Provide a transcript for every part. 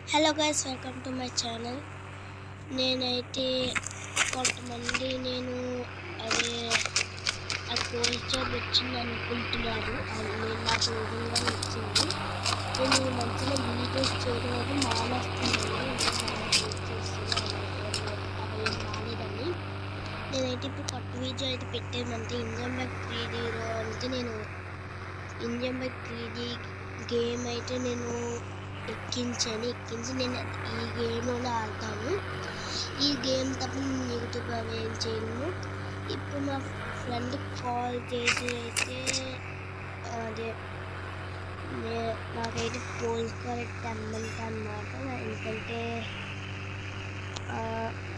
Hello guys, welcome to my channel. నేనైతే కొంతమంది అదే ఆ కోల్డ్ జాబ్ వచ్చింది అనుకుంటున్నారు. అది నాకు నిజంగా వచ్చింది. నేను ఈ మధ్యలో వీడియోస్ చేయడం అది మానేస్తున్నాను. అవి రాలేదని నేనైతే ఇప్పుడు కొత్త వీడియో అయితే పెట్టానంటే ఇండియన్ బైక్ 3Dలో అంటే నేను ఇండియన్ బైక్ 3D గేమ్ అయితే నేను ఎక్కించి నేను ఈ గేమ్లో ఆడతాను. ఈ గేమ్ తప్ప నేను యూట్యూబ్ అవి ఏం చేయను. ఇప్పుడు మా ఫ్రెండ్కి కాల్ చేసి అయితే అదే నాకైతే పోలీస్ కాల్ తెమ్మంట అన్నమాట. ఎందుకంటే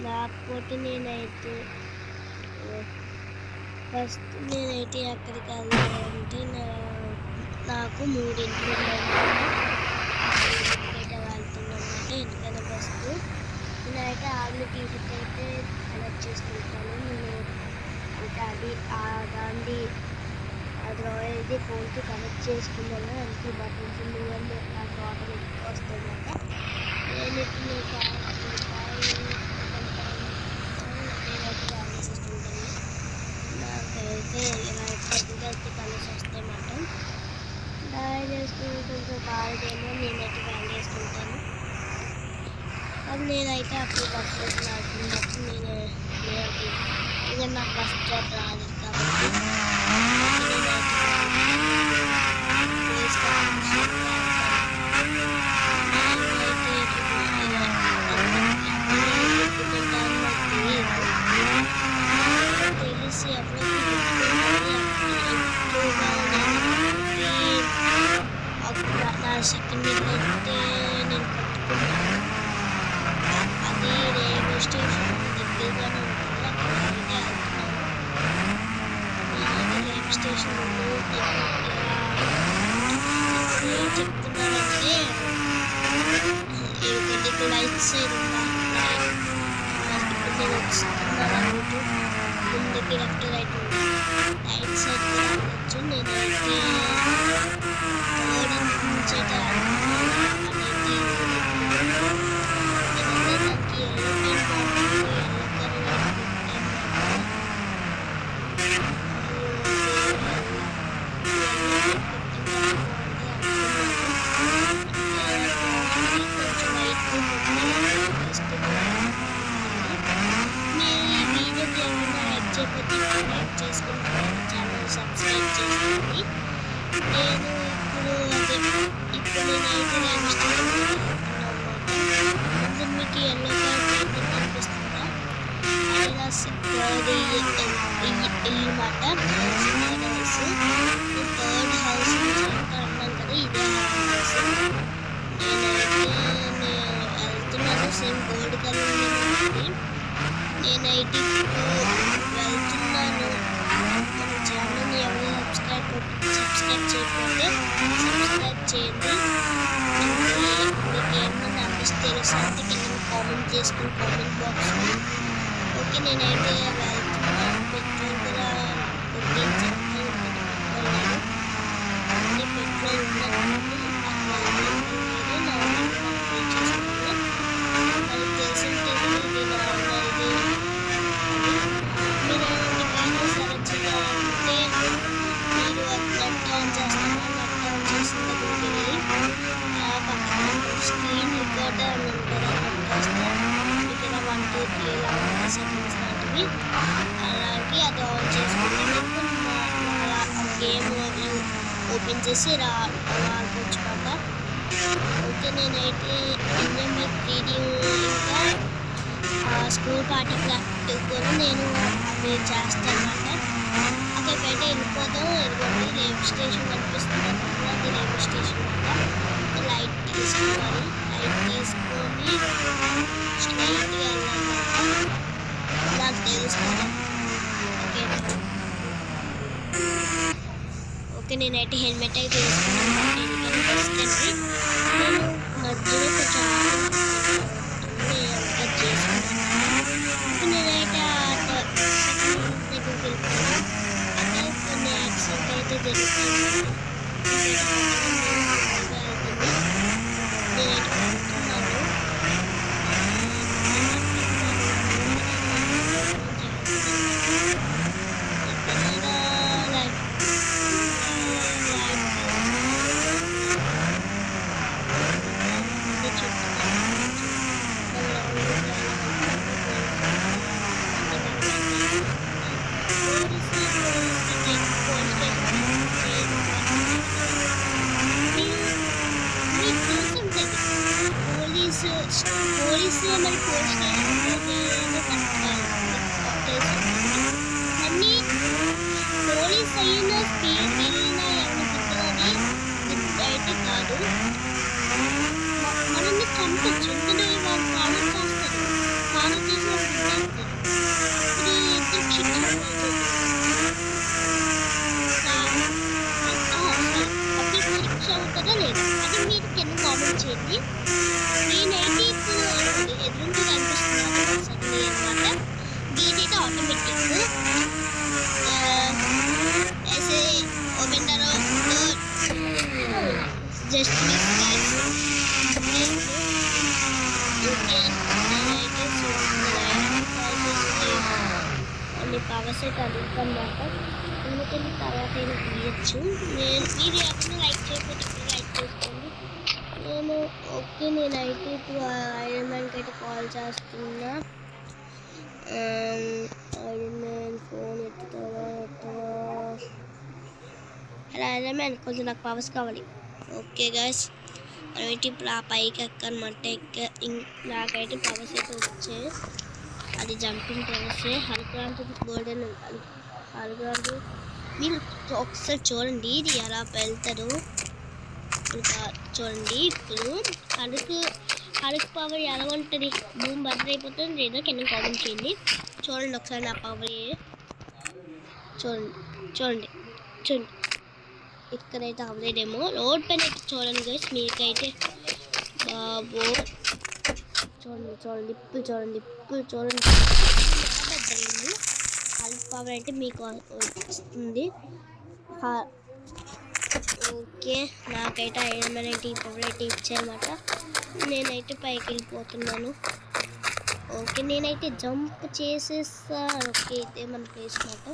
లేకపోతే నేనైతే ఫస్ట్ ఎక్కడికి వెళ్ళాలంటే నాకు 3 వెళ్తున్నానంటే ఎందుకైనా బస్సు నేనైతే ఆర్మీ టీవీకి అయితే కనెక్ట్ చేసుకుంటాను. నేను అంటే దాన్ని అది ఫోన్కి కనెక్ట్ చేసుకున్నాను. అందుకే బటన్స్ అని నాకు ఆటోమేటిక్గా వస్తుందన్నమాట. నేను ఇప్పుడు నేనైతే చేసుకుంటాను. నాకైతే ఇలా ఎప్పటికీ కలిసి వస్తాయన్నమాట. డ్రైవ్ చేసుకుని కొంచెం బాగుంటేమో నేనైతే డ్రైవ్ చేసుకుంటాను. అది నేనైతే అప్పుడు బస్ చేసినప్పుడు నేను ఇక నాకు బస్ స్టాప్ రాలేదు కాబట్టి తెలిసి నా సెకండ్ అయితే నేను పట్టుకున్నాను. అది రైల్వే స్టేషన్ దగ్గరగానే ఉంటుంది. అక్కడికైతే వెళ్తున్నాను. నేనైతే రైల్వే స్టేషన్లో ఏం చెప్తున్నానంటే ఇక్కడ రైట్ సైడ్ ఇప్పుడు నేను వస్తున్నాను. ముందుకి లెఫ్ట్ రైట్ రైట్ సైడ్ కూడా వెళ్ళచ్చు. నేనైతే సబ్స్క్రైబ్ చేసుకోండి. నేనైతే రైల్వే స్టేషన్ ముందు మీకు ఎల్లో కలర్ కనిపిస్తుందా? అది ఇల్లు మాట. థర్డ్ హౌస్ అన్నాం కదా, ఇదే హౌస్. నేనైతే వెళ్తున్నాను. సేమ్ గోల్డ్ కలర్ ఉంది. నేనైతే ఇప్పుడు వెళ్తున్నాను. మన ఛానల్ని ఎవరు సబ్స్క్రైబ్ చేయకపోతే సబ్స్క్రైబ్ చేయండి. మీకు ఏమన్నా అనిపిస్తే తెలుసా అంటే కింద కామెంట్ చేసుకుని కామెంట్ బాక్స్లో. ఓకే, నేనైతే వెళ్తున్నాను. పెట్రోల్ కూడా కొట్టించాను. పెట్రోల్ ఉన్నట్టు స్క్రీన్ రికార్డర్ అని ఉంటుంది. మీకు ఇలా 1, 2, 3 ఇలా 1 సెకండ్స్ లాంటివి అలాగే అది ఆన్ చేసుకుంటే మీకు గేమ్ ఓపెన్ చేసి ఆడుకోవచ్చు మాట. ఓకే, నేనైతే ఇండియన్ బైక్ 3D ఇంకా స్కూల్ పార్టీ క్రాఫ్ట్ కూడా నేను అవి చేస్తాను అన్నమాట. అక్కడికైతే వెళ్ళిపోతాం. ఇదిగోండి రైల్వే స్టేషన్ కనిపిస్తుంది. అది రైల్వే స్టేషన్ అన్నమాట. లైట్ తీసుకోవాలి. లైట్ తీసుకొని స్ట్రైట్గా వెళ్ళాలన్నమాట. నాకు తెలుస్తుంది. ఓకే, నేనైతే హెల్మెట్ అయితే వేసుకున్నాను. ఎందుకంటే ఫస్ట్ నేను మధ్యలో కొంచెం కట్ చేసుకున్నాను. నేనైతే దగ్గరికి వెళ్ళిపోయాను. అక్కడ కొన్ని యాక్సిడెంట్ అయితే జరుగుతుంది. నేనైతే వెళ్తున్నాను. అన్ని పోలీస్ అయినా స్పీడ్ వెళ్ళినా ఎవరి అయితే కాదు, మనల్ని చంపచ్చు. ఎందుకంటే వాళ్ళు ఫాలో చేస్తారు, ఫాలో చేసి వాళ్ళు గుర్తిస్తారు. ఇద్దరు శిక్షణ అప్పుడు శిక్ష అవుతుందా లేదా అది మీరు కింద కామెంట్ చేయండి. నేనైతే ఇప్పుడు ఎదురుగా కనిపిస్తున్నాను సరే అనమాట. దీనైతే ఆటోమేటిక్ ऐसे ओपन करो जस्ट అన్ని పవర్స్ అయితే అడుగుతామాట. ఎందుకంటే తర్వాత అయినా తీయచ్చు. నేను మీరు ఎవరైనా లైక్ చేయకపోతే ఇప్పుడు లైక్ చేసుకోండి. నేనైతే ఇప్పుడు ఐరన్ మ్యాన్కి అయితే కాల్ చేస్తున్నా. ఐరన్ మ్యాన్ ఫోన్ ఎత్తుతావా? హలో ఐరన్ మ్యాన్, కొంచెం నాకు పవర్స్ కావాలి. ఓకే గైస్, మనమైతే ఇప్పుడు ఆ పైకి ఎక్కనమాట. నాకైతే పవర్స్ అయితే వచ్చాయి. అది జంపింగ్ పవర్స్. హల్క్రాంతి గోల్డెన్ హల్క్రాంతి మీరు ఒకసారి చూడండి ఇది ఎలా వెళ్తారు. ఇంకా చూడండి ఇప్పుడు హల్క్ పవర్ ఎలా ఉంటుంది. భూమి బద్దలు అయిపోతుంది లేదా కింద కామెంట్ చేయండి. చూడండి ఒకసారి నా పవర్ చూడండి చూడండి చూడండి. ఇక్కడైతే అవ్వలేదేమో. రోడ్ పైన అయితే చూడండి గైస్, మీకైతే బాబో చూడండి చూడండి ఇప్పుడు చూడండి బద్దలైంది. హల్క్ పవర్ అయితే మీకు వస్తుంది. ఓకే, నాకైతే ఐరన్ మ్యాన్ అయితే ఈ పవర్ అయితే ఇచ్చారన్నమాట. నేనైతే పైకి వెళ్ళిపోతున్నాను. ఓకే, నేనైతే జంప్ చేసేస్తాను. ఓకే, ఇదే మన ప్లేస్ మాట.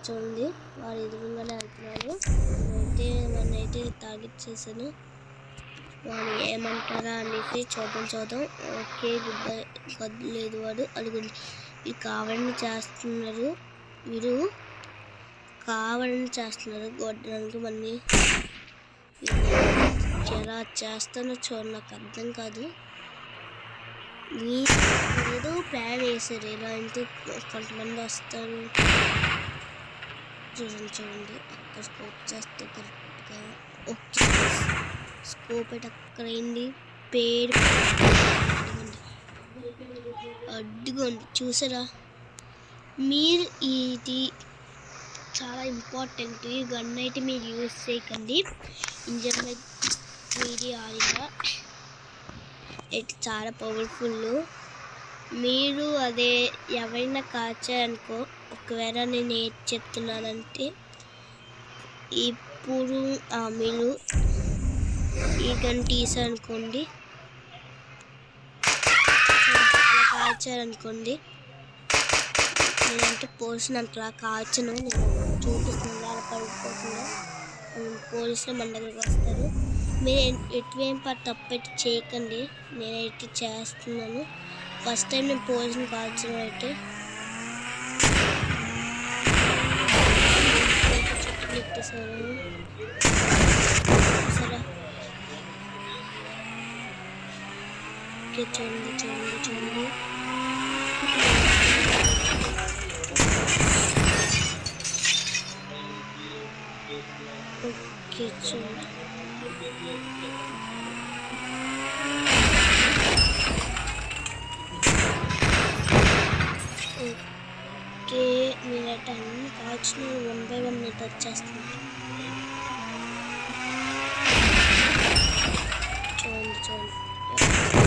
చూడండి వాడు ఎదురుగానే వెళ్తున్నాడు. నన్నైతే టార్గెట్ చేశాను. వాడు ఏమంటారా అనేసి చూద్దాం. ఓకే, వద్దులేదు వాడు అడుగుంది. వీడు కావాలని చేస్తున్నారు. గొడ్డడానికి మళ్ళీ ఎలా చేస్తానో నాకు అర్థం కాదు. ఏదో ప్లాన్ వేసారు. ఎలా అంటే కొంతమంది వస్తారు. చూడండి అక్కడ స్కోప్ చేస్తే కరెక్ట్గా. ఓకే, స్కోప్ అయితే అక్కడ అయింది. పేరు అడ్డుకోండి చూసారా మీరు. ఇది చాలా ఇంపార్టెంట్. ఈ గన్ అయితే మీరు యూజ్ చేయకండి. ఇంజన్ మీద 3D ఆడిగా అయితే చాలా పవర్ఫుల్. మీరు అదే ఎవరైనా కాచారనుకో, ఒకవేళ నేను ఏది చెప్తున్నానంటే ఇప్పుడు మీరు ఈ గన్ తీసారనుకోండి, అలా కాల్చారనుకోండి. నేనంటే పోసినంతలా కాల్చను, నేను చూపిస్తున్నాను అలా పడిపోకుండా. పోలీసులు మన దగ్గరికి వస్తారు. మీరు ఎటువంటి తప్పైతే చేయకండి. నేనైతే చేస్తున్నాను. ఫస్ట్ టైం నేను పోలీసుని కాల్చడం అయితే పెట్టేశాను. సరే ఓకే, చూడండి ఓకే చూడండి. ఓకే, మీరైతే అన్ని కాల్చిన 1 by 1 అయితే వచ్చేస్తుంది. చూడండి